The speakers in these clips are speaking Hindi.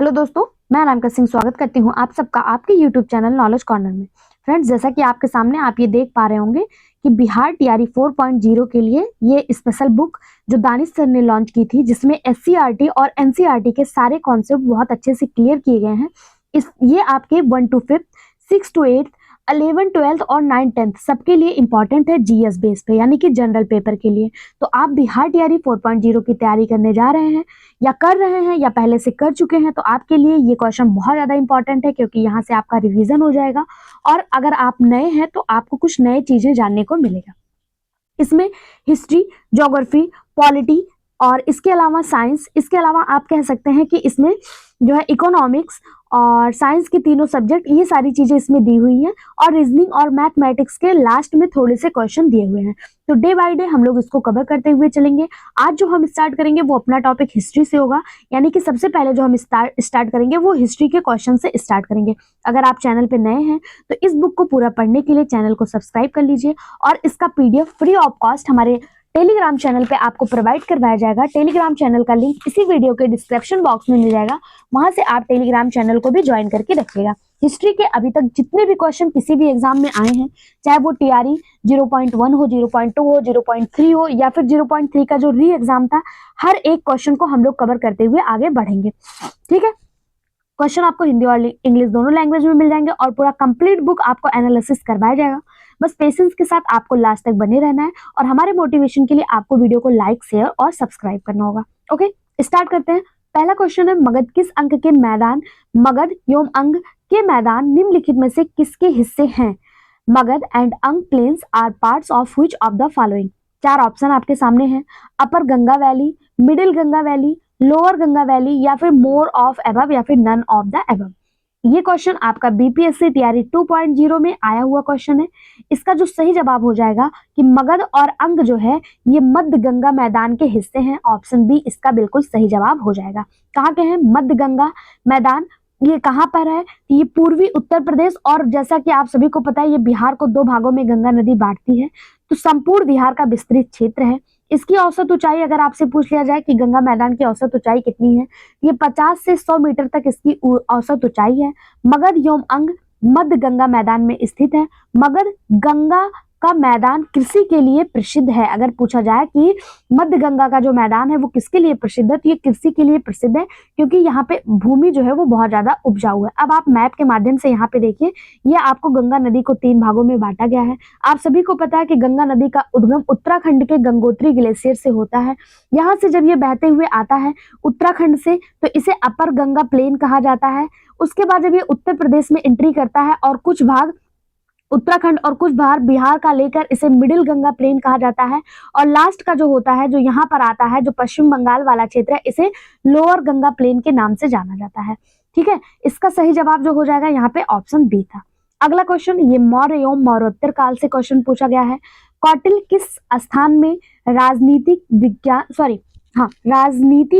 हेलो दोस्तों, मैं अनामिका सिंह स्वागत करती हूँ आप सबका आपके यूट्यूब चैनल नॉलेज कॉर्नर में। फ्रेंड्स, जैसा कि आपके सामने आप ये देख पा रहे होंगे कि बिहार टीआरई 4.0 के लिए ये स्पेशल बुक जो दानिश सर ने लॉन्च की थी, जिसमें एससीईआरटी और एनसीईआरटी के सारे कॉन्सेप्ट बहुत अच्छे से क्लियर किए गए हैं। ये आपके 1 to 5, 6 to 8, 11, 12 और 9, 10 सबके लिए इंपॉर्टेंट है जीएस बेस पे, यानी कि जनरल पेपर के लिए। तो आप बिहार टीआरई 4.0 की तैयारी करने जा रहे हैं या कर रहे हैं या पहले से कर चुके हैं, तो आपके लिए ये क्वेश्चन बहुत ज़्यादा इंपॉर्टेंट है, क्योंकि यहाँ से आपका रिवीजन हो जाएगा। और अगर आप नए हैं तो आपको कुछ नए चीज़ें जानने को मिलेगा। इसमें हिस्ट्री, ज्योग्राफी, पॉलिटी और इसके अलावा साइंस, इसके अलावा आप कह सकते हैं कि इसमें जो है इकोनॉमिक्स और साइंस के तीनों सब्जेक्ट, ये सारी चीज़ें इसमें दी हुई हैं। और रीजनिंग और मैथमेटिक्स के लास्ट में थोड़े से क्वेश्चन दिए हुए हैं। तो डे बाय डे हम लोग इसको कवर करते हुए चलेंगे। आज जो हम स्टार्ट करेंगे वो अपना टॉपिक हिस्ट्री से होगा, यानी कि सबसे पहले जो हम स्टार्ट करेंगे वो हिस्ट्री के क्वेश्चन से स्टार्ट करेंगे। अगर आप चैनल पे नए हैं तो इस बुक को पूरा पढ़ने के लिए चैनल को सब्सक्राइब कर लीजिए, और इसका पीडीएफ फ्री ऑफ कॉस्ट हमारे टेलीग्राम चैनल पे आपको प्रोवाइड करवाया जाएगा। टेलीग्राम चैनल का लिंक इसी वीडियो के डिस्क्रिप्शन बॉक्स में मिल जाएगा, वहां से आप टेलीग्राम चैनल को भी ज्वाइन करके रखिएगा। हिस्ट्री के अभी तक जितने भी क्वेश्चन किसी भी एग्जाम में आए हैं, चाहे वो टीआरई 0.1 हो, 0.2 हो, 0.3 हो, या फिर 0.3 का जो री एग्जाम था, हर एक क्वेश्चन को हम लोग कवर करते हुए आगे बढ़ेंगे। ठीक है, क्वेश्चन आपको हिंदी और इंग्लिश दोनों लैंग्वेज में मिल जाएंगे, और पूरा कंप्लीट बुक आपको एनालिसिस करवाया जाएगा। बस पेशेंस के साथ आपको लास्ट तक बने रहना है, और हमारे मोटिवेशन के लिए आपको वीडियो को लाइक, शेयर और सब्सक्राइब करना होगा। ओके, स्टार्ट करते हैं। पहला क्वेश्चन है, मगध किस अंक के मैदान, मगध एवं अंग के मैदान निम्नलिखित में से किसके हिस्से हैं? Magadh and Anga plains are parts of which of the following? चार ऑप्शन आपके सामने हैं। Upper Ganga valley, middle Ganga valley, lower Ganga valley, या फिर मोर ऑफ एबव, या फिर नन ऑफ द एबव। ये क्वेश्चन आपका बीपीएससी टीआरई 2.0 में आया हुआ क्वेश्चन है। इसका जो सही जवाब हो जाएगा कि मगध और अंग जो है ये मध्य गंगा मैदान के हिस्से हैं। ऑप्शन बी इसका बिल्कुल सही जवाब हो जाएगा। कहाँ के हैं मध्य गंगा मैदान? ये कहाँ पर है? ये पूर्वी उत्तर प्रदेश, और जैसा कि आप सभी को पता है ये बिहार को दो भागों में गंगा नदी बांटती है, तो संपूर्ण बिहार का विस्तृत क्षेत्र है। इसकी औसत ऊंचाई अगर आपसे पूछ लिया जाए कि गंगा मैदान की औसत ऊंचाई कितनी है, ये 50 से 100 मीटर तक इसकी औसत ऊंचाई है। मगध एवं अंग मध्य गंगा मैदान में स्थित है। मगध गंगा का मैदान कृषि के लिए प्रसिद्ध है। अगर पूछा जाए कि मध्य गंगा का जो मैदान है वो किसके लिए प्रसिद्ध है, तो ये कृषि के लिए प्रसिद्ध है, क्योंकि यहाँ पे भूमि जो है वो बहुत ज्यादा उपजाऊ है। अब आप मैप के माध्यम से यहाँ पे देखिए, ये आपको गंगा नदी को 3 भागों में बांटा गया है। आप सभी को पता है कि गंगा नदी का उद्गम उत्तराखंड के गंगोत्री ग्लेशियर से होता है। यहाँ से जब ये बहते हुए आता है उत्तराखंड से, तो इसे अपर गंगा प्लेन कहा जाता है। उसके बाद जब ये उत्तर प्रदेश में एंट्री करता है, और कुछ भाग उत्तराखंड और कुछ भाग बिहार का लेकर इसे मिडिल गंगा प्लेन कहा जाता है। और लास्ट का जो होता है, जो यहाँ पर आता है, जो पश्चिम बंगाल वाला क्षेत्र है, इसे लोअर गंगा प्लेन के नाम से जाना जाता है। ठीक है, इसका सही जवाब जो हो जाएगा यहाँ पे ऑप्शन बी था। अगला क्वेश्चन, ये मौर्य एवं मौर्योत्तर काल से क्वेश्चन पूछा गया है। कौटिल्य किस स्थान में राजनीति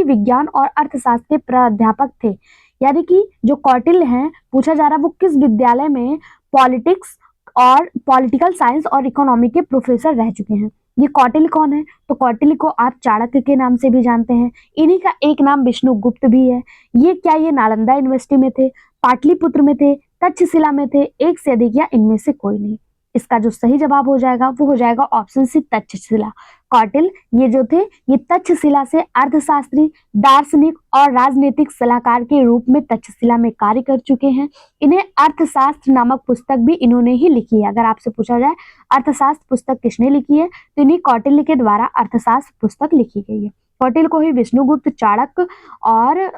विज्ञान और अर्थशास्त्र के प्राध्यापक थे? यानी कि जो कौटिल्य हैं, पूछा जा रहा है वो किस विद्यालय में पॉलिटिक्स और पॉलिटिकल साइंस और इकोनॉमी के प्रोफेसर रह चुके हैं। ये कौटिल्य कौन है? तो कौटिल्य को आप चाणक्य के नाम से भी जानते हैं। इन्हीं का एक नाम विष्णुगुप्त भी है। ये नालंदा यूनिवर्सिटी में थे, पाटलिपुत्र में थे, तक्षशिला में थे, एक से अधिक या इनमें से कोई नहीं? इसका जो सही जवाब हो जाएगा वो हो जाएगा ऑप्शन सी, तक्षशिला। कौटिल्य ये जो थे ये तक्षशिला से अर्थशास्त्री, दार्शनिक और राजनीतिक सलाहकार के रूप में तक्षशिला में कार्य कर चुके हैं। इन्हें अर्थशास्त्र नामक पुस्तक भी इन्होंने ही लिखी है। अगर आपसे पूछा जाए अर्थशास्त्र पुस्तक किसने लिखी है, तो इन्हीं कौटिल्य के द्वारा अर्थशास्त्र पुस्तक लिखी गई है। कौटिल्य को ही विष्णुगुप्त, चाणक्य और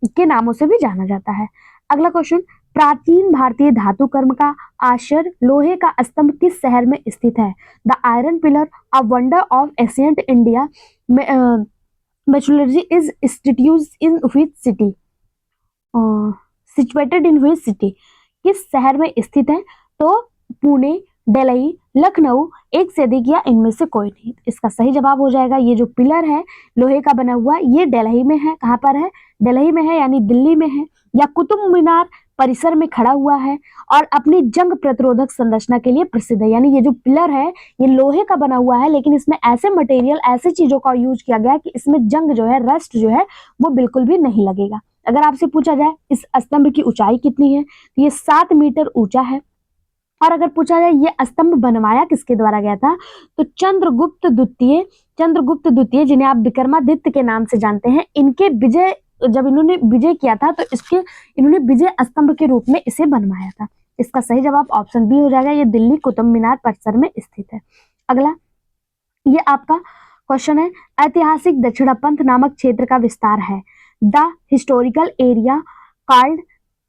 के नामों से भी जाना जाता है। अगला क्वेश्चन, प्राचीन भारतीय धातु कर्म का आश्चर्य लोहे का स्तंभ किस शहर में स्थित है? The iron pillar, a wonder of ancient India, metrology is institute in which city? Situated in which city? किस शहर में स्थित है? तो पुणे, दिल्ली, लखनऊ, एक से अधिक या इनमें से कोई नहीं? इसका सही जवाब हो जाएगा ये जो पिलर है लोहे का बना हुआ, ये दिल्ली में है। कहाँ पर है? दिल्ली में है, यानी दिल्ली में है। या कुतुब मीनार परिसर में खड़ा हुआ है और अपनी जंग प्रतिरोधक संरचना के लिए प्रसिद्ध है। यानी ये जो पिलर है ये लोहे का बना हुआ है, लेकिन इसमें ऐसे मटेरियल, ऐसे चीजों का यूज किया गया है कि इसमें जंग जो है, रस्ट जो है वो बिल्कुल भी नहीं लगेगा। अगर आपसे पूछा जाए इस स्तंभ की ऊंचाई कितनी है, तो ये 7 मीटर ऊंचा है। और अगर पूछा जाए ये स्तंभ बनवाया किसके द्वारा गया था, तो चंद्रगुप्त द्वितीय जिन्हें आप विक्रमादित्य के नाम से जानते हैं, इनके विजय, जब इन्होंने विजय किया था तो इन्होंने विजय स्तंभ के रूप में इसे बनवाया था। इसका सही जवाब ऑप्शन बी हो जाएगा, ये दिल्ली कुतुब मीनार परिसर में स्थित है। अगला ये आपका क्वेश्चन है, ऐतिहासिक दक्षिणापंथ नामक क्षेत्र का विस्तार है। The historical area called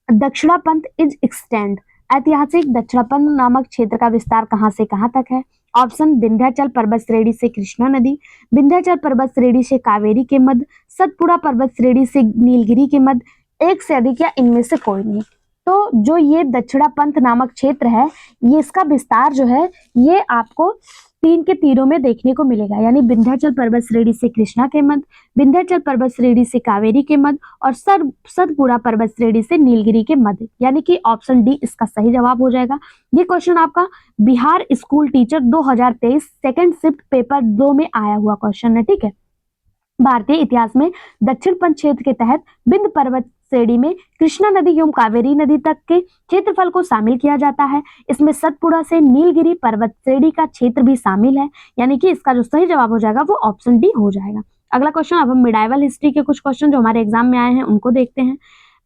Dakshinapath is extend. ऐतिहासिक दक्षिणापंथ नामक क्षेत्र का विस्तार कहां से कहां तक है? ऑप्शन विंध्याचल पर्वत श्रेणी से कृष्णा नदी, विंध्याचल पर्वत श्रेणी से कावेरी के मध्य, सतपुड़ा पर्वत श्रेणी से नीलगिरी के मध्य, एक से अधिक या इनमें से कोई नहीं। तो जो ये दक्षिणापंथ नामक क्षेत्र है, ये इसका विस्तार जो है ये आपको 3 के तीरों में देखने को मिलेगा। यानी विंध्याचल पर्वत श्रेणी से कृष्णा के मध्य, विंध्याचल पर्वत श्रेणी से कावेरी के मध्य और सतपुड़ा पर्वत श्रेणी से नीलगिरी के मध्य। यानी कि ऑप्शन डी इसका सही जवाब हो जाएगा। ये क्वेश्चन आपका Bihar school teacher 2023 second shift paper 2 में आया हुआ क्वेश्चन है, ठीक है। भारतीय इतिहास में दक्षिण पंथ क्षेत्र के तहत विंध्य पर्वत श्रेणी में कृष्णा नदी एवं कावेरी नदी तक के क्षेत्रफल को शामिल किया जाता है। इसमें सतपुड़ा से नीलगिरी पर्वत श्रेणी का क्षेत्र भी शामिल है। यानी कि इसका जो सही जवाब हो जाएगा वो ऑप्शन डी हो जाएगा। अगला क्वेश्चन, अब हम मिडाइवल हिस्ट्री के कुछ क्वेश्चन जो हमारे एग्जाम में आए हैं उनको देखते हैं।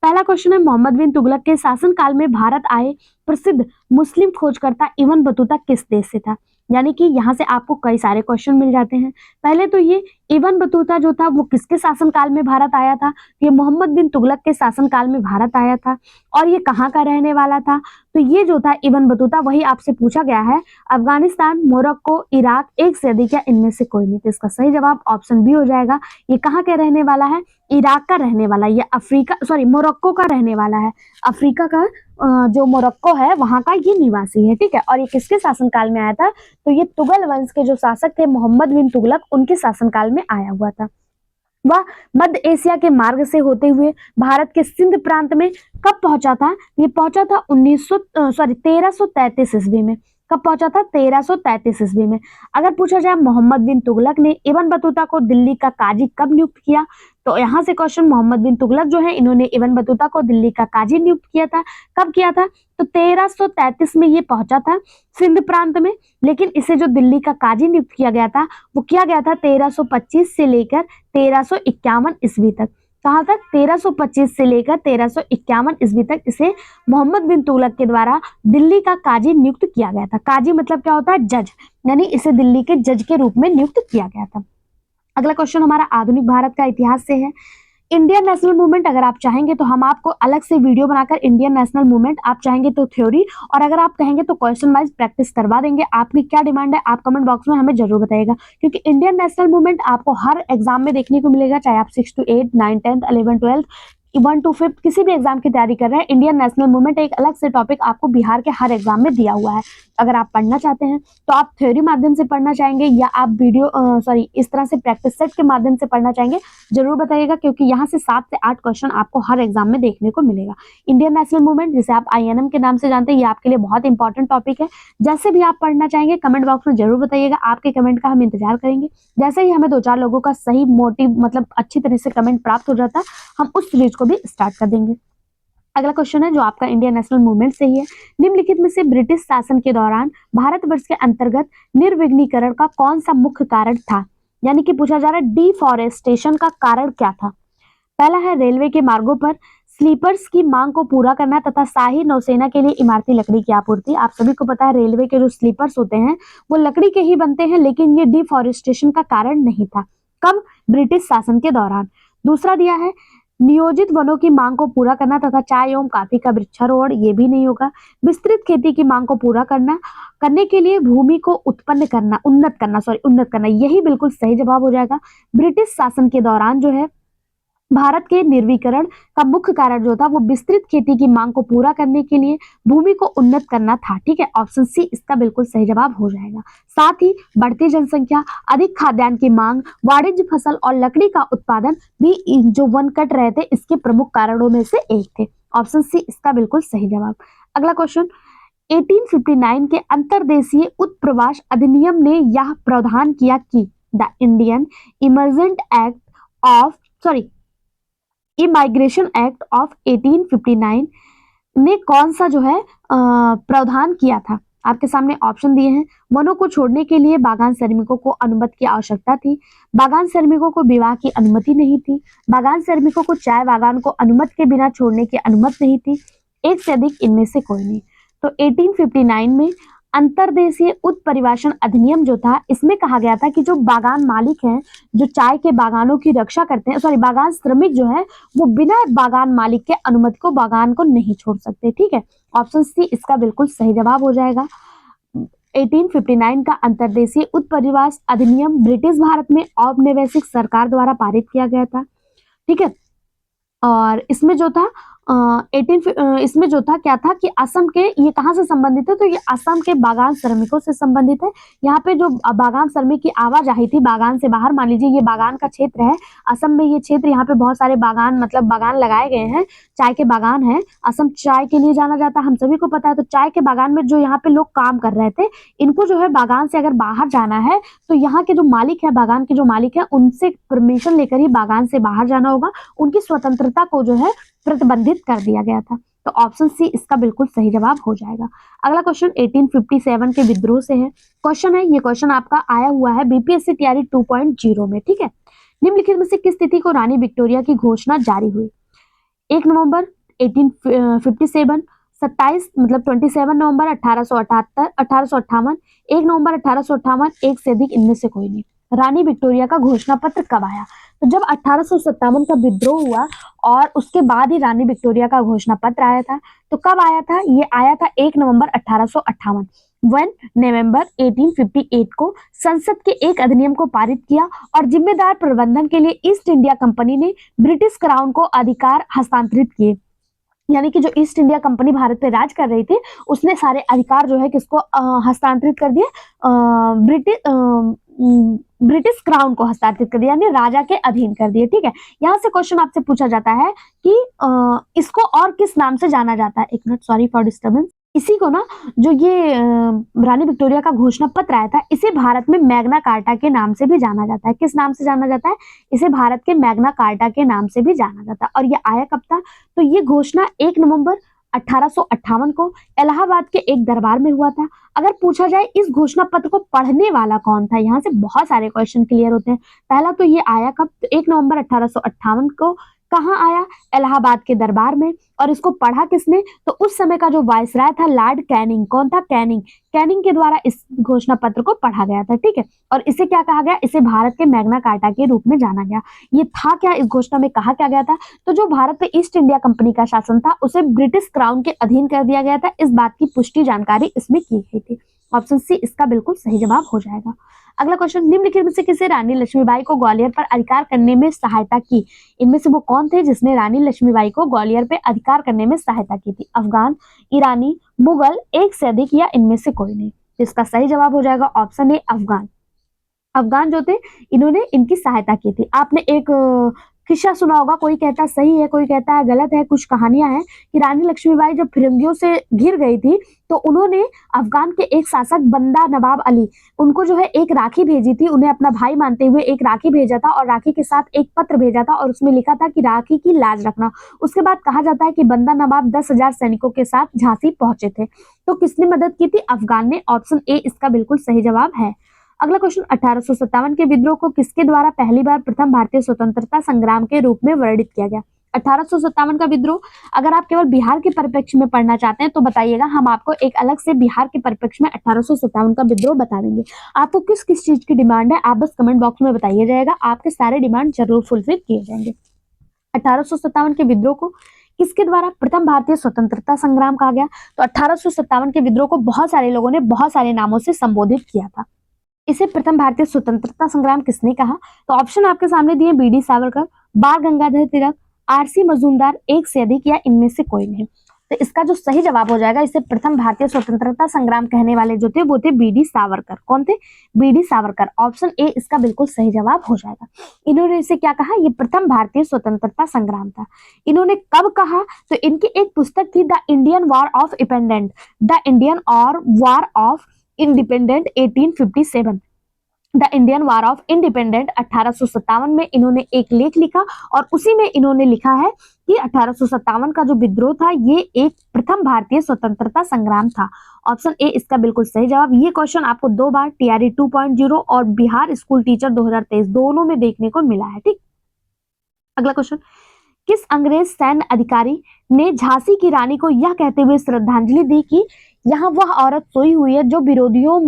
पहला क्वेश्चन है, मोहम्मद बिन तुगलक के शासनकाल में भारत आए प्रसिद्ध मुस्लिम खोजकर्ता इब्न बतूता किस देश से था? यानी कि यहाँ से आपको कई सारे क्वेश्चन मिल जाते हैं। पहले तो ये इब्न बतूता जो था वो किसके शासनकाल में भारत आया था? ये मोहम्मद बिन तुगलक के शासनकाल में भारत आया था। और ये कहाँ का रहने वाला था? तो ये जो था इब्न बतूता, वही आपसे पूछा गया है, अफगानिस्तान, मोरक्को, इराक, एक से अधिक या इनमें से कोई नहीं। तो इसका सही जवाब ऑप्शन बी हो जाएगा। ये कहाँ के रहने वाला है? इराक का रहने वाला, ये मोरक्को का रहने वाला है। अफ्रीका का जो मोरक्को है वहां का ये निवासी है, ठीक है। और ये किसके शासनकाल में आया था? तो ये तुगल वंश के जो शासक थे मोहम्मद बिन तुगलक, उनके शासनकाल में आया हुआ था। वह मध्य एशिया के मार्ग से होते हुए भारत के सिंध प्रांत में कब पहुंचा था? ये पहुंचा था 1333 ईस्वी में। कब पहुंचा था? 1333 ईस्वी में। अगर पूछा जाए मोहम्मद बिन तुगलक ने इब्न बतूता को दिल्ली का काजी कब नियुक्त किया, तो यहाँ से क्वेश्चन, मोहम्मद बिन तुगलक जो है इन्होंने इब्न बतूता को दिल्ली का काजी नियुक्त किया था। कब किया था? तो 1333 में ये पहुंचा था सिंध प्रांत में। लेकिन इसे जो दिल्ली का काजी नियुक्त किया गया था वो किया गया था 1325 से लेकर 1351 ईस्वी तक। कहाँ तक? 1325 से लेकर 1351 ईस्वी तक इसे मोहम्मद बिन तुगलक के द्वारा दिल्ली का काजी नियुक्त किया गया था। काजी मतलब क्या होता है? जज। यानी इसे दिल्ली के जज के रूप में नियुक्त किया गया था। अगला क्वेश्चन हमारा आधुनिक भारत का इतिहास से है। इंडियन नेशनल मूवमेंट, अगर आप चाहेंगे तो हम आपको अलग से वीडियो बनाकर इंडियन नेशनल मूवमेंट, आप चाहेंगे तो थ्योरी और अगर आप कहेंगे तो क्वेश्चन वाइज प्रैक्टिस करवा देंगे। आपकी क्या डिमांड है आप कमेंट बॉक्स में हमें जरूर बताइएगा, क्योंकि इंडियन नेशनल मूवमेंट आपको हर एग्जाम में देखने को मिलेगा, चाहे आप 6 to 8, 9, 10, 11, 12, 1 to 5 किसी भी एग्जाम की तैयारी कर रहे हैं। इंडियन नेशनल मूवमेंट एक अलग से टॉपिक आपको बिहार के हर एग्जाम में दिया हुआ है। अगर आप पढ़ना चाहते हैं तो आप थ्योरी माध्यम से पढ़ना चाहेंगे या आप इस तरह से प्रैक्टिस सेट के माध्यम से पढ़ना चाहेंगे, जरूर बताइएगा, क्योंकि यहाँ से 7 से 8 क्वेश्चन आपको हर एग्जाम में देखने को मिलेगा। इंडियन नेशनल मूवमेंट जिसे आप INM के नाम से जानते हैं, ये आपके लिए बहुत इंपॉर्टेंट टॉपिक है। जैसे भी आप पढ़ना चाहेंगे कमेंट बॉक्स में जरूर बताइएगा, आपके कमेंट का हम इंतजार करेंगे। जैसे ही हमें 2-4 लोगों का सही मोटिव मतलब अच्छी तरह से कमेंट प्राप्त हो जाता है, हम उस सीरीज को भी स्टार्ट कर देंगे। अगला क्वेश्चन है जो आपका इंडियन नेशनल मूवमेंट से ही है। निम्नलिखित में से ब्रिटिश शासन के दौरान भारतवर्ष के अंतर्गत निर्विघ्नीकरण का कौन सा मुख्य कारण था? यानी कि पूछा जा रहा है डिफॉरेस्टेशन का कारण क्या था? पहला है रेलवे के मार्गों पर स्लीपर्स की मांग को पूरा करना तथा शाही नौसेना के लिए इमारती लकड़ी की आपूर्ति। आप सभी को पता है रेलवे के जो स्लीपर्स होते हैं वो लकड़ी के ही बनते हैं, लेकिन ये डिफॉरेस्टेशन का कारण नहीं था। कब? ब्रिटिश शासन के दौरान। दूसरा दिया है नियोजित वनों की मांग को पूरा करना तथा चाय एवं कॉफी का वृक्षारोपण, ये भी नहीं होगा। विस्तृत खेती की मांग को पूरा करने के लिए भूमि को उन्नत करना, यही बिल्कुल सही जवाब हो जाएगा। ब्रिटिश शासन के दौरान जो है भारत के निर्वीकरण का मुख्य कारण जो था वो विस्तृत खेती की मांग को पूरा करने के लिए भूमि को उन्नत करना था। ठीक है, ऑप्शन सी इसका बिल्कुल सही जवाब हो जाएगा। साथ ही बढ़ती जनसंख्या, अधिक खाद्यान्न की मांग, वाणिज्य फसल और लकड़ी का उत्पादन भी जो वन कट रहे थे इसके प्रमुख कारणों में से एक थे। ऑप्शन सी इसका बिल्कुल सही जवाब। अगला क्वेश्चन, 1859 के अंतर्देशीय उत्प्रवास अधिनियम ने यह प्रावधान किया कि the Indian emergent act of immigration act of 1859 ने कौन सा जो है प्रावधान किया था। आपके सामने ऑप्शन दिए हैं। वनों को छोड़ने के लिए बागान श्रमिकों को अनुमति की आवश्यकता थी, बागान श्रमिकों को विवाह की अनुमति नहीं थी, बागान श्रमिकों को चाय बागान को अनुमति के बिना छोड़ने की अनुमति नहीं थी, एक से अधिक इनमें से कोई नहीं। तो 1859 में अंतर्देशीय उत्परिवेशन अधिनियम जो था इसमें कहा गया था कि जो बागान मालिक हैं, जो चाय के बागानों की रक्षा करते हैं, बागान श्रमिक जो है वो बिना बागान मालिक के अनुमति को बागान को नहीं छोड़ सकते। ठीक है, ऑप्शन सी इसका बिल्कुल सही जवाब हो जाएगा। 1859 का अंतर्देशीय उत्परिवेश अधिनियम ब्रिटिश भारत में औपनिवेशिक सरकार द्वारा पारित किया गया था। ठीक है, और इसमें जो था इसमें जो था क्या था कि असम के, ये कहाँ से संबंधित है, तो ये असम के बागान श्रमिकों से संबंधित है। यहाँ पे जो बागान श्रमिक की आवाजाही थी बागान से बाहर, मान लीजिए ये बागान का क्षेत्र है असम में, ये क्षेत्र यहाँ पे बहुत सारे बागान बागान लगाए गए हैं, चाय के बागान है, असम चाय के लिए जाना जाता है, हम सभी को पता है। तो चाय के बागान में जो यहाँ पे लोग काम कर रहे थे, इनको जो है बागान से अगर बाहर जाना है तो यहाँ के जो मालिक है, बागान के जो मालिक है, उनसे परमिशन लेकर ही बागान से बाहर जाना होगा। उनकी स्वतंत्रता को जो है प्रतिबंधित कर दिया गया था। तो ऑप्शन सी इसका बिल्कुल सही जवाब हो जाएगा। अगला क्वेश्चन 1857 के विद्रोह से है। क्वेश्चन है, ये क्वेश्चन आपका आया हुआ है बीपीएससी तैयारी 2.0 में। ठीक है, निम्नलिखित में से किस तिथि को रानी विक्टोरिया की घोषणा जारी हुई। 1 नवंबर 1857, 27 नवंबर 1878, 1858, 1 नवंबर 1858, एक से अधिक इनमें से कोई नहीं। रानी विक्टोरिया का घोषणा पत्र कब आया, तो जब 1857 का विद्रोह हुआ और उसके बाद ही रानी विक्टोरिया का घोषणा पत्र आया था। तो कब आया था, ये आया था 1 नवंबर 1858। 1 नवंबर 1858 को संसद के एक अधिनियम को पारित किया और जिम्मेदार प्रबंधन के लिए ईस्ट इंडिया कंपनी ने ब्रिटिश क्राउन को अधिकार हस्तांतरित किए। यानी कि जो ईस्ट इंडिया कंपनी भारत पे राज कर रही थी उसने सारे अधिकार जो है किसको हस्तांतरित कर दिए, ब्रिटिश क्राउन को हस्तांतरित कर दिया, यानी राजा के अधीन कर दिए। ठीक है, यहाँ से क्वेश्चन आपसे पूछा जाता है कि इसको और किस नाम से जाना जाता है। एक मिनट, सॉरी फॉर डिस्टर्बेंस। इसी को ना, जो ये रानी विक्टोरिया का घोषणा पत्र आया था, इसे भारत में मैग्ना कार्टा के नाम से भी जाना जाता है। किस नाम से जाना जाता है, इसे भारत के मैग्ना कार्टा के नाम से भी जाना जाता है। और ये आया कब था, तो ये घोषणा 1 नवंबर 1858 को इलाहाबाद के एक दरबार में हुआ था। अगर पूछा जाए इस घोषणा पत्र को पढ़ने वाला कौन था, यहाँ से बहुत सारे क्वेश्चन क्लियर होते हैं। पहला तो ये आया कब, तो 1 नवंबर 1858 को कहाँ आया, इलाहाबाद के दरबार में। और इसको पढ़ा किसने, तो उस समय का जो वायसराय था लॉर्ड कैनिंग, कौन था, कैनिंग, कैनिंग के द्वारा इस घोषणा पत्र को पढ़ा गया था। ठीक है, और इसे क्या कहा गया, इसे भारत के मैग्ना कार्टा के रूप में जाना गया। ये था क्या, इस घोषणा में कहा क्या गया था, तो जो भारत पे ईस्ट इंडिया कंपनी का शासन था उसे ब्रिटिश क्राउन के अधीन कर दिया गया था। इस बात की पुष्टि जानकारी इसमें की गई थी। ऑप्शन सी इसका बिल्कुल सही जवाब हो जाएगा। अगला क्वेश्चन, निम्नलिखित में से किसे रानी लक्ष्मीबाई को ग्वालियर पर अधिकार करने में सहायता की। इनमें से वो कौन थे जिसने रानी लक्ष्मीबाई को ग्वालियर पे अधिकार करने में सहायता की थी। अफगान, ईरानी, मुगल, एक से अधिक, या इनमें से कोई नहीं। इसका सही जवाब हो जाएगा ऑप्शन ए अफगान। अफगान जो थे इन्होंने इनकी सहायता की थी। आपने एक किस्सा सुना होगा, कोई कहता है सही है, कोई कहता है गलत है। कुछ कहानियां हैं कि रानी लक्ष्मीबाई जब फिरंगियों से घिर गई थी तो उन्होंने अफगान के एक शासक बंदा नवाब अली, उनको जो है एक राखी भेजी थी, उन्हें अपना भाई मानते हुए एक राखी भेजा था और राखी के साथ एक पत्र भेजा था और उसमें लिखा था कि राखी की लाज रखना। उसके बाद कहा जाता है कि बंदा नवाब 10,000 सैनिकों के साथ झांसी पहुंचे थे। तो किसने मदद की थी, अफगान ने। ऑप्शन ए इसका बिल्कुल सही जवाब है। अगला क्वेश्चन, 1857 के विद्रोह को किसके द्वारा पहली बार प्रथम भारतीय स्वतंत्रता संग्राम के रूप में वर्णित किया गया। 1857 का विद्रोह अगर आप केवल बिहार के परिप्रेक्ष्य में पढ़ना चाहते हैं तो बताइएगा, हम आपको एक अलग से बिहार के परिप्रेक्ष्य में 1857 का विद्रोह बता देंगे। आपको किस किस चीज की डिमांड है आप बस कमेंट बॉक्स में बताइए जाएगा, आपके सारे डिमांड जरूर फुलफिल किए जाएंगे। 1857 के विद्रोह को किसके द्वारा प्रथम भारतीय स्वतंत्रता संग्राम कहा गया, तो 1857 के विद्रोह को बहुत सारे लोगों ने बहुत सारे नामों से संबोधित किया था। इसे प्रथम भारतीय स्वतंत्रता संग्राम किसने कहा? तो ऑप्शन आपके सामने दिए, बी.डी. सावरकर, बाल गंगाधर तिलक, आर.सी. मजूमदार, एक से अधिक या इनमें से कोई नहीं। तो इसका जो सही जवाब हो जाएगा, इसे प्रथम भारतीय स्वतंत्रता संग्राम कहने वाले जो थे वो थे बी.डी. सावरकर। कौन थे? बी.डी. सावरकर। ऑप्शन ए इसका बिल्कुल सही जवाब हो जाएगा। इन्होंने इसे क्या कहा? ये प्रथम भारतीय स्वतंत्रता संग्राम था। इन्होंने कब कहा? तो इनकी एक पुस्तक थी, the Indian war of independent, the Indian और war of independent 1857, the Indian war of independent 1857 में इन्होंने एक लेख लिखा और उसी में इन्होंने लिखा है कि 1857 का जो विद्रोह था ये एक प्रथम भारतीय स्वतंत्रता संग्राम था। ऑप्शन ए इसका बिल्कुल सही जवाब। ये क्वेश्चन आपको 2 बार टीआरई 2.0 और बिहार स्कूल टीचर 2023 दोनों में देखने को मिला है। ठीक, अगला क्वेश्चन, किस अंग्रेज सैन्य अधिकारी ने झांसी की रानी को यह कहते हुए श्रद्धांजलि दी कि यहाँ वह औरत सोई हुई है जो विद्रोहियों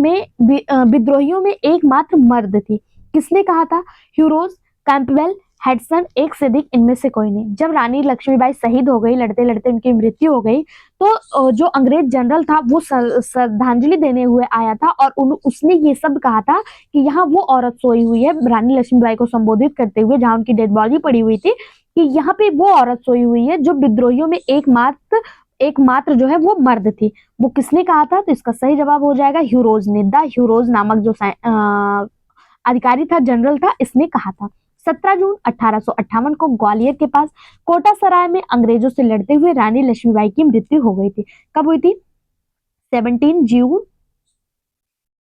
में एकमात्र मर्द थी? किसने कहा था? ह्यूरोज, कैंपबेल, हेडसन, एक से अधिक इनमें से कोई नहीं। जब रानी लक्ष्मीबाई शहीद हो गई, लड़ते लड़ते उनकी मृत्यु हो गई, तो जो अंग्रेज जनरल था वो श्रद्धांजलि देने हुए आया था और उसने ये सब कहा था कि यहाँ वो औरत सोई हुई है, रानी लक्ष्मीबाई को संबोधित करते हुए, जहाँ उनकी डेड बॉडी पड़ी हुई थी, कि यहाँ पे वो औरत सोई हुई है जो विद्रोहियों में एकमात्र जो है वो मर्द थी। वो किसने कहा था? तो इसका सही जवाब हो जाएगा ह्यूरोज ने। द ह्यूरोज नामक जो अधिकारी था, जनरल था, इसने कहा था। 17 जून 1858 को ग्वालियर के पास कोटा सराय में अंग्रेजों से लड़ते हुए रानी लक्ष्मीबाई की मृत्यु हो गई थी। कब हुई थी? 17 जून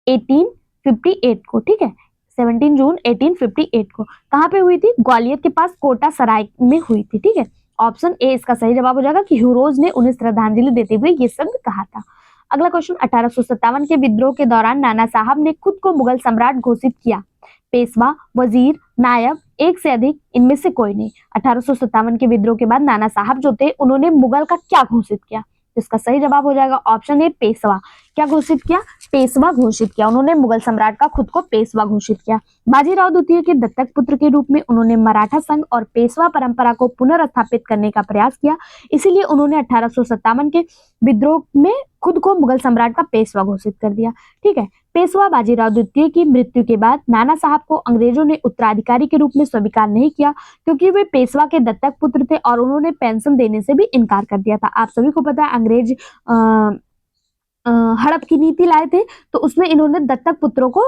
1858 को। ठीक है, 17 जून 1858 को। कहाँ पे हुई थी? ग्वालियर के पास कोटा सराय में हुई थी। ठीक है, ऑप्शन ए इसका सही जवाब हो जाएगा कि ह्यूरोज ने उन्हें श्रद्धांजलि देते हुए ये शब्द कहा था। अगला क्वेश्चन, 1857 के विद्रोह के दौरान नाना साहब ने खुद को मुगल सम्राट घोषित किया। पेशवा, वजीर, नायब, एक से अधिक, इनमें से कोई नहीं। 1857 के विद्रोह के बाद नाना साहब जो थे उन्होंने मुगल का क्या घोषित किया? इसका सही जवाब हो जाएगा ऑप्शन ए पेशवा। क्या घोषित किया? पेशवा घोषित किया। उन्होंने मुगल सम्राट का खुद को पेशवा घोषित किया। बाजीराव द्वितीय के दत्तक पुत्र के रूप में उन्होंने मराठा संघ और पेशवा परंपरा को पुनर्स्थापित करने का प्रयास किया, इसीलिए उन्होंने 1857 के विद्रोह में खुद को मुगल सम्राट का पेशवा घोषित कर दिया। ठीक है, पेशवा बाजीराव द्वितीय की मृत्यु के बाद नाना साहब को अंग्रेजों ने उत्तराधिकारी के रूप में स्वीकार नहीं किया क्योंकि वे पेशवा के दत्तक पुत्र थे और उन्होंने पेंशन देने से भी इनकार कर दिया था। आप सभी को पता है अंग्रेज हड़प की नीति लाए थे, तो उसमें इन्होंने दत्तक पुत्रों को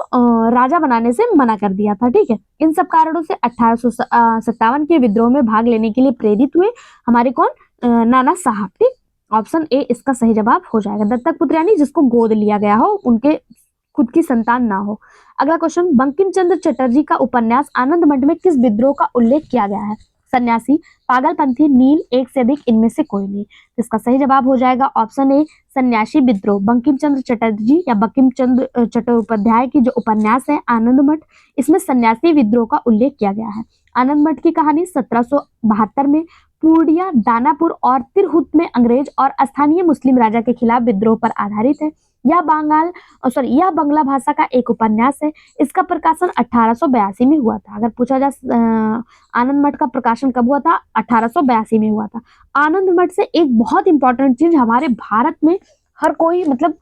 राजा बनाने से मना कर दिया था। ठीक है, इन सब कारणों से 1857 के विद्रोह में भाग लेने के लिए प्रेरित हुए हमारे कौन? नाना साहब। ठीक, ऑप्शन ए इसका सही जवाब हो जाएगा। दत्तक पुत्र यानी जिसको गोद लिया गया हो, उनके खुद की संतान ना हो। अगला क्वेश्चन, बंकिम चंद्र चटर्जी का उपन्यास आनंद मठ में किस विद्रोह का उल्लेख किया गया है? सन्यासी, पागलपंथी, नील, एक से अधिक, इनमें से कोई नहीं। इसका सही जवाब हो जाएगा ऑप्शन ए सन्यासी विद्रोह। बंकिम चंद्र चटर्जी या बंकिम चंद्र चट्टोपाध्याय की जो उपन्यास है आनंद मठ, इसमें सन्यासी विद्रोह का उल्लेख किया गया है। आनंद मठ की कहानी 1772 में पूर्णिया, दानापुर और तिरहुत में अंग्रेज और स्थानीय मुस्लिम राजा के खिलाफ विद्रोह पर आधारित है। यह बंगला भाषा का एक उपन्यास है। इसका प्रकाशन 1882 में हुआ था। अगर पूछा जाए आनंद मठ का प्रकाशन कब हुआ था? 1882 में हुआ था। आनंद मठ से एक बहुत इंपॉर्टेंट चीज हमारे भारत में हर कोई मतलब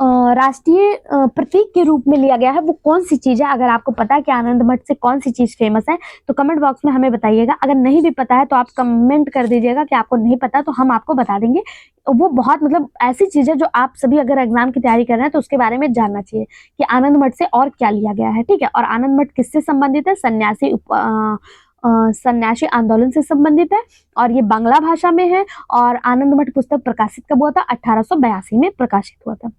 राष्ट्रीय प्रतीक के रूप में लिया गया है, वो कौन सी चीज है? अगर आपको पता है कि आनंद मठ से कौन सी चीज फेमस है तो कमेंट बॉक्स में हमें बताइएगा। अगर नहीं भी पता है तो आप कमेंट कर दीजिएगा कि आपको नहीं पता, तो हम आपको बता देंगे। वो बहुत मतलब ऐसी चीज है जो आप सभी अगर एग्जाम की तैयारी कर रहे हैं तो उसके बारे में जानना चाहिए कि आनंद मठ से और क्या लिया गया है। ठीक है, और आनंद मठ किससे संबंधित है? सन्यासी आंदोलन से संबंधित है और ये बांग्ला भाषा में है। और आनंद मठ पुस्तक प्रकाशित कब हुआ था? 1882 में प्रकाशित हुआ था।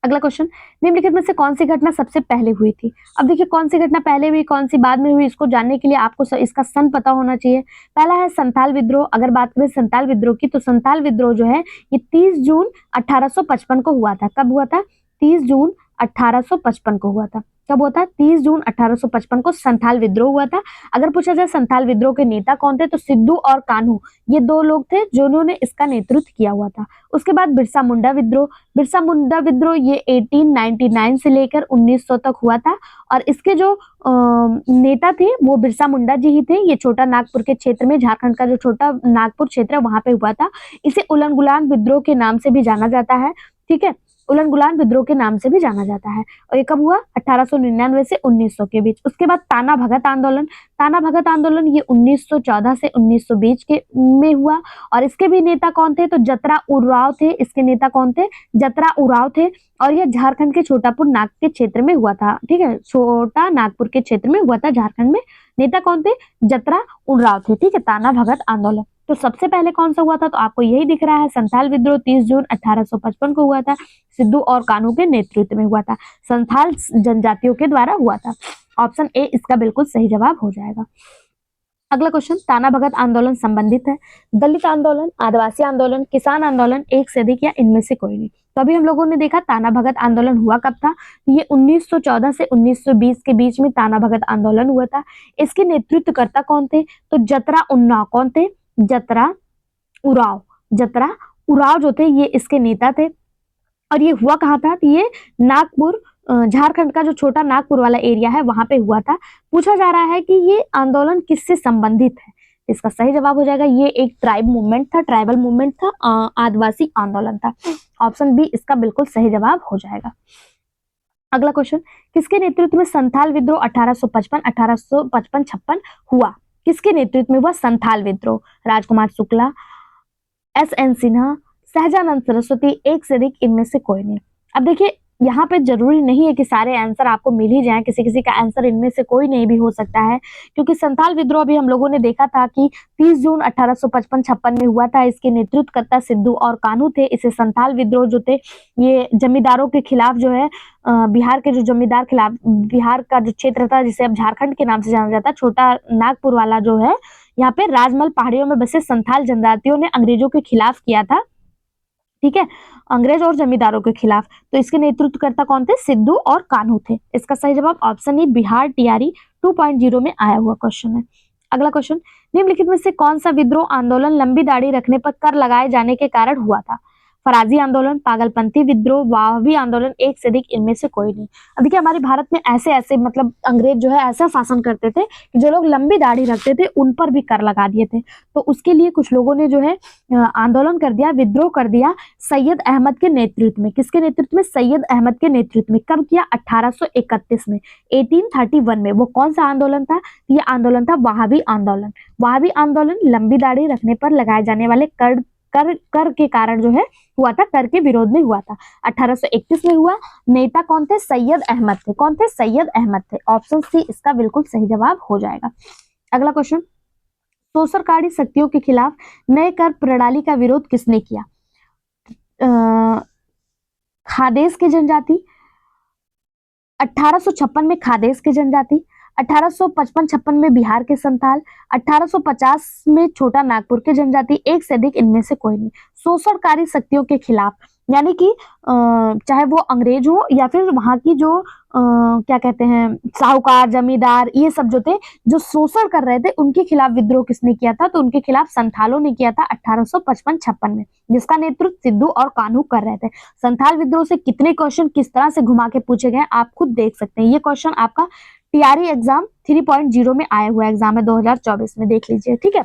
अगला क्वेश्चन, निम्नलिखित में से कौन सी घटना सबसे पहले हुई थी? अब देखिए कौन सी घटना पहले हुई, कौन सी बाद में हुई, इसको जानने के लिए आपको इसका सन पता होना चाहिए। पहला है संथाल विद्रोह। अगर बात करें संथाल विद्रोह की, तो संथाल विद्रोह जो है ये 30 जून 1855 को हुआ था। कब हुआ था? 30 जून 1855 को हुआ था। कब हुआ था? 30 जून 1855 को संथाल विद्रोह हुआ था। अगर पूछा जाए संथाल विद्रोह के नेता कौन थे, तो सिद्धू और कान्हू, ये दो लोग थे जिन्होंने इसका नेतृत्व किया हुआ था। उसके बाद बिरसा मुंडा विद्रोह। बिरसा मुंडा विद्रोह ये 1899 से लेकर 1900 तक हुआ था और इसके जो नेता थे वो बिरसा मुंडा जी ही थे। ये छोटा नागपुर के क्षेत्र में, झारखंड का जो छोटा नागपुर क्षेत्र है वहां पे हुआ था। इसे उलन गुलान विद्रोह के नाम से भी जाना जाता है। ठीक है, उलन गुलान विद्रोह के नाम से भी जाना जाता है। और ये कब हुआ? 1899 से 1900 के बीच। उसके बाद ताना भगत आंदोलन। ताना भगत आंदोलन ये 1914 से 1920 के में हुआ। और इसके भी नेता कौन थे? तो जतरा उराव थे। इसके नेता कौन थे? जतरा उराव थे। और यह झारखंड के छोटापुर नाग के क्षेत्र में हुआ था। ठीक है, छोटा नागपुर के क्षेत्र में हुआ था झारखंड में। नेता कौन थे? जतरा उराव थे। ठीक है, ताना भगत आंदोलन। तो सबसे पहले कौन सा हुआ था? तो आपको यही दिख रहा है, संथाल विद्रोह 30 जून 1855 को हुआ था। सिद्धू और कान्हू के नेतृत्व में हुआ था। संथाल जनजातियों के द्वारा हुआ था। ऑप्शन ए इसका बिल्कुल सही जवाब हो जाएगा। अगला क्वेश्चन, ताना भगत आंदोलन संबंधित है दलित आंदोलन, आदिवासी आंदोलन, किसान आंदोलन, एक से अधिक या इनमें से कोई नहीं। तो अभी हम लोगों ने देखा ताना भगत आंदोलन हुआ कब था? ये 1914 से 1920 के बीच में ताना भगत आंदोलन हुआ था। इसके नेतृत्वकर्ता कौन थे? तो जतरा उन्नाव। कौन थे? जतरा उराव। जतरा उराव जो थे ये इसके नेता थे। और ये हुआ कहाँ था? तो ये नागपुर, झारखंड का जो छोटा नागपुर वाला एरिया है वहां पे हुआ था। पूछा जा रहा है कि ये आंदोलन किससे संबंधित है? इसका सही जवाब हो जाएगा, ये एक ट्राइब मूवमेंट था, ट्राइबल मूवमेंट था, आदिवासी आंदोलन था। ऑप्शन बी इसका बिल्कुल सही जवाब हो जाएगा। अगला क्वेश्चन, किसके नेतृत्व में संथाल विद्रोह 1855-56 हुआ? किसके नेतृत्व में हुआ संथाल विद्रोह? राजकुमार शुक्ला, एस.एन. सिन्हा, सहजानंद सरस्वती, एक से अधिक इनमें से कोई नहीं। अब देखिए यहाँ पे जरूरी नहीं है कि सारे आंसर आपको मिल ही जाएं, किसी किसी का आंसर इनमें से कोई नहीं भी हो सकता है, क्योंकि संथाल विद्रोह भी हम लोगों ने देखा था कि 30 जून 1855-56 में हुआ था। इसके नेतृत्वकर्ता सिद्धू और कान्हू थे। इसे संथाल विद्रोह जो थे ये जमींदारों के खिलाफ जो है, बिहार के जो जमींदार खिलाफ, बिहार का जो क्षेत्र था जिसे अब झारखंड के नाम से जाना जाता है, छोटा नागपुर वाला जो है, यहाँ पे राजमहल पहाड़ियों में बसे संथाल जनजातियों ने अंग्रेजों के खिलाफ किया था। ठीक है, अंग्रेज और जमींदारों के खिलाफ। तो इसके नेतृत्वकर्ता कौन थे? सिद्धू और कान्हू थे। इसका सही जवाब ऑप्शन ई बिहार टीआरई 2.0 में आया हुआ क्वेश्चन है। अगला क्वेश्चन, निम्नलिखित में से कौन सा विद्रोह आंदोलन लंबी दाढ़ी रखने पर कर लगाए जाने के कारण हुआ था? फराजी आंदोलन, पागलपंथी विद्रोह, वाहवी आंदोलन, एक से अधिक इनमें से कोई नहीं। अब देखिए हमारे भारत में ऐसे ऐसे मतलब अंग्रेज जो है ऐसा शासन करते थे कि जो लोग लंबी दाढ़ी रखते थे उन पर भी कर लगा दिए थे। तो उसके लिए कुछ लोगों ने जो है आंदोलन कर दिया, विद्रोह कर दिया सैयद अहमद के नेतृत्व में। किसके नेतृत्व में? सैयद अहमद के नेतृत्व में। कब किया? 1831 में, 1831 में। वो कौन सा आंदोलन था? ये आंदोलन था वहाबी आंदोलन। वहाबी आंदोलन लंबी दाढ़ी रखने पर लगाए जाने वाले कर के कारण जो है हुआ था, कर के विरोध में हुआ था। 1831 में हुआ। नेता कौन थे? सैयद अहमद थे। कौन थे? सैयद अहमद थे। ऑप्शन सी इसका बिल्कुल सही जवाब हो जाएगा। अगला क्वेश्चन, शोषणकारी शक्तियों के खिलाफ नए कर प्रणाली का विरोध किसने किया? खादेश की जनजाति, 1856 में खादेश की जनजाति, 1855-56 में बिहार के संथाल, 1850 में छोटा नागपुर के जनजाति, एक से अधिक इनमें से कोई नहीं। शोषणकारी शक्तियों के खिलाफ यानी कि चाहे वो अंग्रेज हो या फिर वहां की जो क्या कहते हैं साहूकार, जमींदार, ये सब जो थे जो शोषण कर रहे थे उनके खिलाफ विद्रोह किसने किया था? तो उनके खिलाफ संथालों ने किया था 1855-56 में, जिसका नेतृत्व सिद्धू और कान्हू कर रहे थे। संथाल विद्रोह से कितने क्वेश्चन किस तरह से घुमा के पूछे गए आप खुद देख सकते हैं। ये क्वेश्चन आपका टीआरई एग्जाम 3.0 में आया हुआ एग्जाम है 2024 में, देख लीजिए। ठीक है,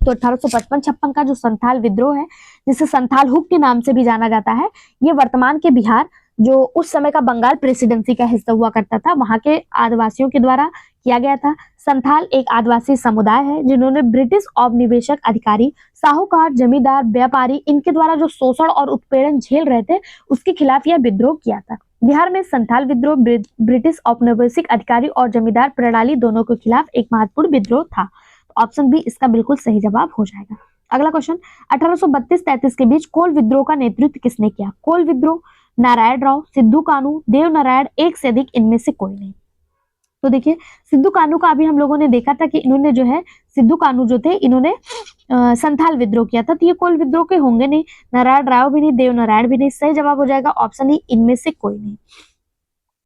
तो 1855-56 का जो संथाल विद्रोह है, जिसे संथाल हुक के नाम से भी जाना जाता है, ये वर्तमान के बिहार, जो उस समय का बंगाल प्रेसिडेंसी का हिस्सा हुआ करता था, वहां के आदिवासियों के द्वारा किया गया था। संथाल एक आदिवासी समुदाय है जिन्होंने ब्रिटिश औपनिवेशक अधिकारी, साहूकार, जमींदार, व्यापारी, इनके द्वारा जो शोषण और उत्पीड़न झेल रहे थे उसके खिलाफ यह विद्रोह किया था। बिहार में संथाल विद्रोह ब्रिटिश औपनिवेशिक अधिकारी और जमींदार प्रणाली दोनों के खिलाफ एक महत्वपूर्ण विद्रोह था। ऑप्शन बी इसका बिल्कुल सही जवाब हो जाएगा। अगला क्वेश्चन, 1832-33 के बीच कोल विद्रोह का नेतृत्व किसने किया? कोल विद्रोह, नारायण राव, सिद्धू कान्हू, देव नारायण, एक से अधिक इनमें से कोई नहीं। तो देखिए सिद्धू कान्हू का अभी हम लोगों ने देखा था कि इन्होंने जो है सिद्धू कान्हू जो थे इन्होंने संथाल विद्रोह किया था, तो ये कोल विद्रोह के होंगे नहीं। नारायण राव भी नहीं, देव नारायण भी नहीं। सही जवाब हो जाएगा ऑप्शन ई इनमें से कोई नहीं।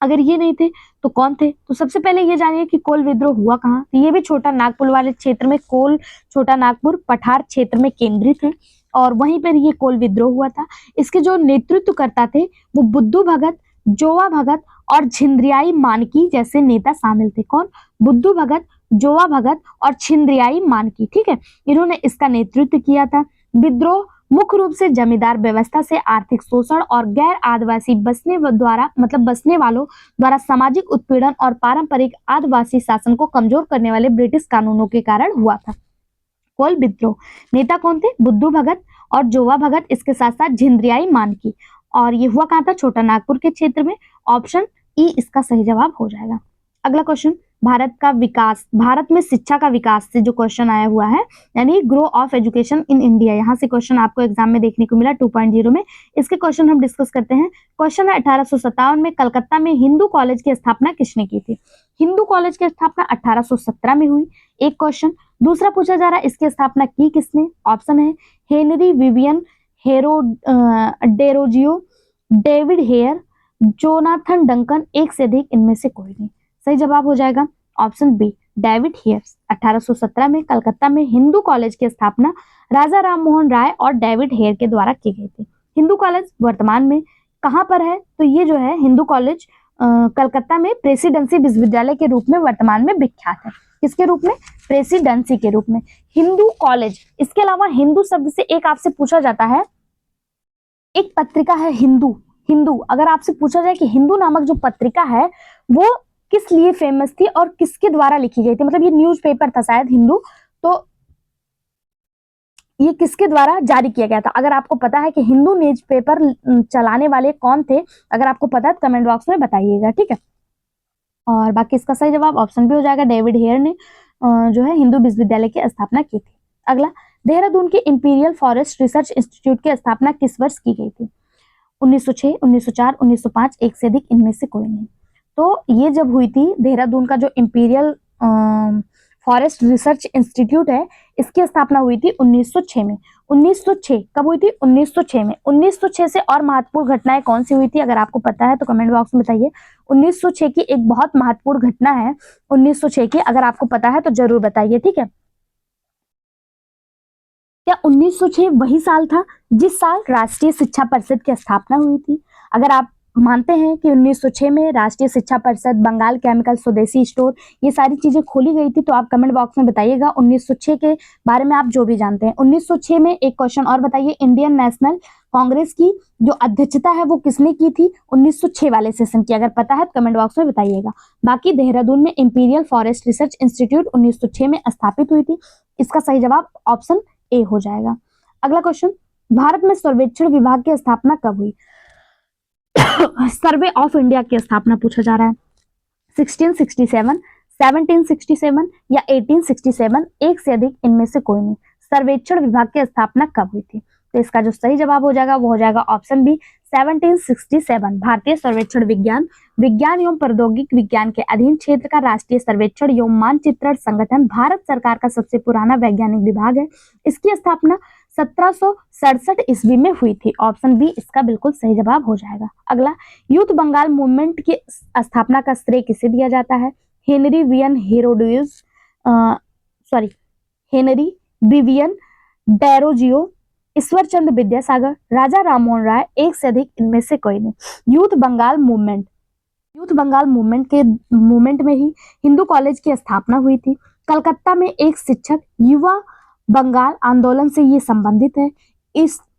अगर ये नहीं थे तो कौन थे? तो सबसे पहले ये जानिए कि कोल विद्रोह हुआ कहाँ। तो ये भी छोटा नागपुर वाले क्षेत्र में, कोल छोटा नागपुर पठार क्षेत्र में केंद्रित है और वहीं पर ये कोल विद्रोह हुआ था। इसके जो नेतृत्व करता थे वो बुद्धू भगत, जोवा भगत और छिंद्रियाई मानकी जैसे नेता शामिल थे। कौन? बुद्धू भगत, जोवा भगत और छिंद्रियाई मानकी। ठीक है, इन्होंने इसका नेतृत्व किया था। विद्रोह मुख्य रूप से जमींदार व्यवस्था से आर्थिक शोषण और गैर आदिवासी बसने वालों द्वारा सामाजिक उत्पीड़न और पारंपरिक आदिवासी शासन को कमजोर करने वाले ब्रिटिश कानूनों के कारण हुआ था। कोल विद्रोह नेता कौन थे? बुद्धू भगत और जोवा भगत, इसके साथ साथ झिंद्रियाई मानकी, और ये हुआ कहाँ था? छोटा नागपुर के क्षेत्र में। ऑप्शन ई इसका सही जवाब हो जाएगा। अगला क्वेश्चन, भारत का विकास, भारत में शिक्षा का विकास से जो क्वेश्चन आया हुआ है, यानी grow of education in India, यहाँ से क्वेश्चन आपको एग्जाम में देखने को मिला 2.0 में। इसके क्वेश्चन हम डिस्कस करते हैं। क्वेश्चन है 1857 में कलकत्ता में हिंदू कॉलेज की स्थापना किसने की थी? हिंदू कॉलेज की स्थापना 1817 में हुई, एक क्वेश्चन। दूसरा पूछा जा रहा है इसकी स्थापना की किसने? ऑप्शन है Henry Vivian Derozio, David Hare, Jonathan Duncan, एक से अधिक इनमें से कोई नहीं। सही जवाब हो जाएगा ऑप्शन बी, डेविड हेयर्स। 1817 में कलकत्ता में हिंदू कॉलेज की स्थापना राजा राम मोहन राय और डेविड हेयर के द्वारा की गई थी। हिंदू कॉलेज वर्तमान में कहाँ पर है? तो ये जो है हिंदू कॉलेज कलकत्ता में प्रेसिडेंसी विश्वविद्यालय के रूप में वर्तमान में विख्यात है। किसके रूप में? प्रेसिडेंसी के रूप में हिंदू कॉलेज। इसके अलावा हिंदू शब्द से एक आपसे पूछा जाता है, एक पत्रिका है हिंदू, हिंदू अगर आपसे पूछा जाए कि हिंदू नामक जो पत्रिका है वो किस लिए फेमस थी और किसके द्वारा लिखी गई थी, मतलब ये न्यूज़पेपर था शायद हिंदू, तो ये किसके द्वारा जारी किया गया था? अगर आपको पता है कि हिंदू न्यूज़पेपर चलाने वाले कौन थे, अगर आपको पता है तो कमेंट बॉक्स में बताइएगा, ठीक है। और बाकी इसका सही जवाब ऑप्शन भी हो जाएगा, डेविड हेयर ने जो है हिंदू विश्वविद्यालय की स्थापना की थी। अगला, देहरादून के इंपीरियल फॉरेस्ट रिसर्च इंस्टीट्यूट की स्थापना किस वर्ष की गई थी? 1906, 1904, 1905, एक से अधिक इनमें से कोई नहीं। तो ये जब हुई थी, देहरादून का जो इंपीरियल फॉरेस्ट रिसर्च इंस्टीट्यूट है, इसकी स्थापना हुई थी 1906 में। 1906 कब हुई थी? 1906 में। 1906 से और महत्वपूर्ण घटनाएं कौन सी हुई थी? अगर आपको पता है तो कमेंट बॉक्स में बताइए। 1906 की एक बहुत महत्वपूर्ण घटना है 1906 की, अगर आपको पता है तो जरूर बताइए, ठीक है। क्या 1906 वही साल था जिस साल राष्ट्रीय शिक्षा परिषद की स्थापना हुई थी? अगर आप मानते हैं कि 1906 में राष्ट्रीय शिक्षा परिषद, बंगाल केमिकल, स्वदेशी स्टोर, ये सारी चीजें खोली गई थी, तो आप कमेंट बॉक्स में बताइएगा 1906 के बारे में आप जो भी जानते हैं। 1906 में एक क्वेश्चन और बताइए, इंडियन नेशनल कांग्रेस की जो अध्यक्षता है वो किसने की थी 1906 वाले सेशन की? अगर पता है तो कमेंट बॉक्स में बताइएगा। बाकी देहरादून में इंपीरियल फॉरेस्ट रिसर्च इंस्टीट्यूट 1906 में स्थापित हुई थी। इसका सही जवाब ऑप्शन ए हो जाएगा। अगला क्वेश्चन, भारत में सर्वेक्षण विभाग की स्थापना कब हुई? सर्वे ऑफ इंडिया की स्थापना पूछा जा रहा है। 1667, 1767 या 1867, एक से अधिक इनमें से कोई नहीं। सर्वेक्षण विभाग की स्थापना कब हुई थी? तो इसका जो सही जवाब हो जाएगा वो हो जाएगा ऑप्शन बी, 1767। भारतीय सर्वेक्षण विज्ञान एवं प्रौद्योगिक विज्ञान के अधीन क्षेत्र का राष्ट्रीय सर्वेक्षण एवं मानचित्रण संगठन भारत सरकार का सबसे पुराना वैज्ञानिक विभाग है। इसकी स्थापना 1767 ईस्वी में हुई थी। ऑप्शन बी इसका बिल्कुल सही जवाब हो जाएगा। अगला, यूथ बंगाल मूवमेंट की स्थापना का श्रेय किसे दिया जाता है? Henry Vivian Derozio, Ishwar Chandra Vidyasagar, Raja Rammohan Roy, एक से अधिक इनमें से कोई नहीं। यूथ बंगाल मूवमेंट में ही हिंदू कॉलेज की स्थापना हुई थी। कलकत्ता में एक शिक्षक युवा बंगाल आंदोलन से ये संबंधित है।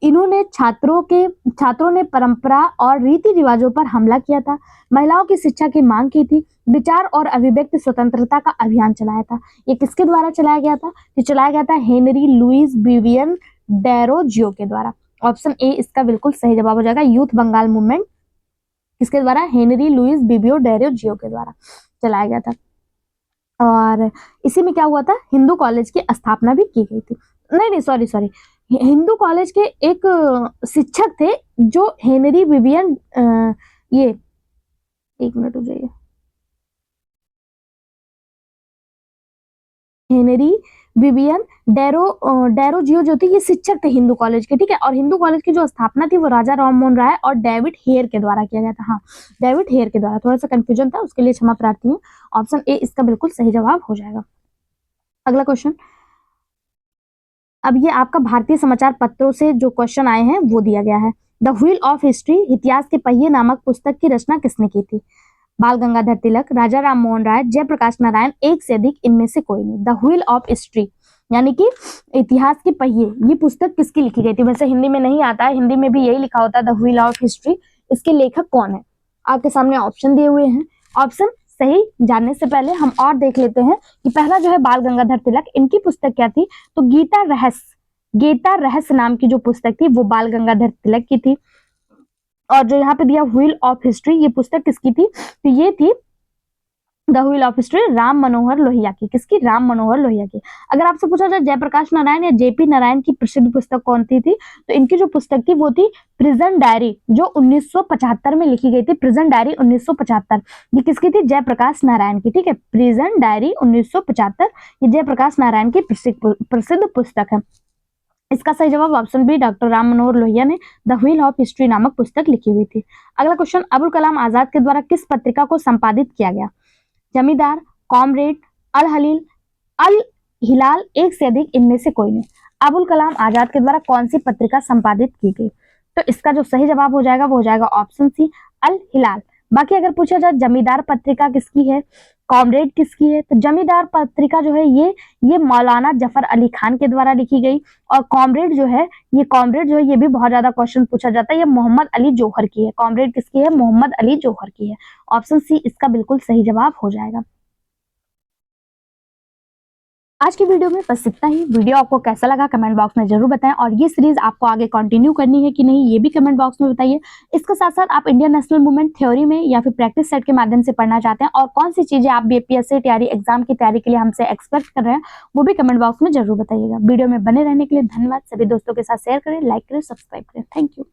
इन्होंने छात्रों ने परंपरा और रीति रिवाजों पर हमला किया था, महिलाओं की शिक्षा की मांग की थी, विचार और अभिव्यक्ति स्वतंत्रता का अभियान चलाया था। ये किसके द्वारा चलाया गया था? ये चलाया गया था हेनरी लुइस विवियन डेरोजियो के द्वारा। ऑप्शन ए इसका बिल्कुल सही जवाब हो जाएगा। यूथ बंगाल मूवमेंट किसके द्वारा? हेनरी लुइस विवियो डेरोजियो के द्वारा चलाया गया था। और इसी में क्या हुआ था? हिंदू कॉलेज की स्थापना भी की गई थी। नहीं, सॉरी, हिंदू कॉलेज के एक शिक्षक थे जो हेनरी विवियन, ये एक मिनट हो जाइए, हेनरी विवियन डेरोजियो जो थे ये शिक्षक थे हिंदू कॉलेज के, ठीक है। और हिंदू कॉलेज की जो स्थापना थी वो राजा राममोहन राय और डेविड हेयर के द्वारा किया गया था। हाँ, डेविड हेयर के द्वारा, थोड़ा सा कंफ्यूजन था, उसके लिए क्षमा प्रार्थी हूँ। ऑप्शन ए इसका बिल्कुल सही जवाब हो जाएगा। अगला क्वेश्चन, अब ये आपका भारतीय समाचार पत्रों से जो क्वेश्चन आए हैं वो दिया गया है। द व्हील ऑफ हिस्ट्री, इतिहास के पहिए नामक पुस्तक की रचना किसने की थी? बाल गंगाधर तिलक, राजा राममोहन राय, जयप्रकाश नारायण, एक से अधिक इनमें से कोई नहीं। द व्हील ऑफ हिस्ट्री यानी कि इतिहास के पहिए, ये पुस्तक किसकी लिखी गई थी? वैसे हिंदी में नहीं आता है, हिंदी में भी यही लिखा होता है द व्हील ऑफ हिस्ट्री। इसके लेखक कौन है? आपके सामने ऑप्शन दिए हुए हैं। ऑप्शन सही जानने से पहले हम और देख लेते हैं कि पहला जो है बाल गंगाधर तिलक, इनकी पुस्तक क्या थी? तो गीता रहस्य नाम की जो पुस्तक थी वो बाल गंगाधर तिलक की थी। और जो यहाँ पे दिया व्हील ऑफ हिस्ट्री, ये पुस्तक किसकी थी? तो ये थी the wheel of history Ram Manohar Lohia की। किसकी? राम मनोहर लोहिया की। अगर आपसे पूछा जाए जयप्रकाश नारायण या जेपी नारायण की प्रसिद्ध पुस्तक कौन सी थी, तो इनकी जो पुस्तक थी वो थी प्रिजन डायरी, जो 1975 में लिखी गई थी। प्रिजन डायरी 1975, ये किसकी थी? जयप्रकाश नारायण की। ठीक है, प्रिजन डायरी 1975, ये जयप्रकाश नारायण की प्रसिद्ध पुस्तक है। इसका सही जवाब option B, doctor Ram Manohar Lohia ने द व्हील ऑफ हिस्ट्री नामक पुस्तक लिखी हुई थी। अगला क्वेश्चन, अबुल कलाम आजाद के द्वारा किस पत्रिका को संपादित किया गया? जमींदार, कॉमरेड, अल हिलाल, एक से अधिक, इनमें से कोई नहीं। अबुल कलाम आजाद के द्वारा कौन सी पत्रिका संपादित की गई? तो इसका जो सही जवाब हो जाएगा वो हो जाएगा ऑप्शन सी, अल हिलाल। बाकी अगर पूछा जाए जमींदार पत्रिका किसकी है, कॉमरेड किसकी है, तो जमींदार पत्रिका जो है ये मौलाना जफर अली खान के द्वारा लिखी गई। और कॉमरेड जो है ये भी बहुत ज्यादा क्वेश्चन पूछा जाता है, ये मोहम्मद अली जौहर की है। कॉमरेड किसकी है? मोहम्मद अली जौहर की है। ऑप्शन सी इसका बिल्कुल सही जवाब हो जाएगा। आज की वीडियो में बस इतना ही। वीडियो आपको कैसा लगा कमेंट बॉक्स में जरूर बताएं, और ये सीरीज आपको आगे कंटिन्यू करनी है कि नहीं ये भी कमेंट बॉक्स में बताइए। इसके साथ साथ आप इंडियन नेशनल मूवमेंट थ्योरी में या फिर प्रैक्टिस सेट के माध्यम से पढ़ना चाहते हैं, और कौन सी चीजें आप बीपीएससी तैयारी एग्जाम की तैयारी के लिए हमसे एक्सपेक्ट कर रहे हैं वो भी कमेंट बॉक्स में जरूर बताइएगा। वीडियो में बने रहने के लिए धन्यवाद। सभी दोस्तों के साथ शेयर करें, लाइक करें, सब्सक्राइब करें। Thank you.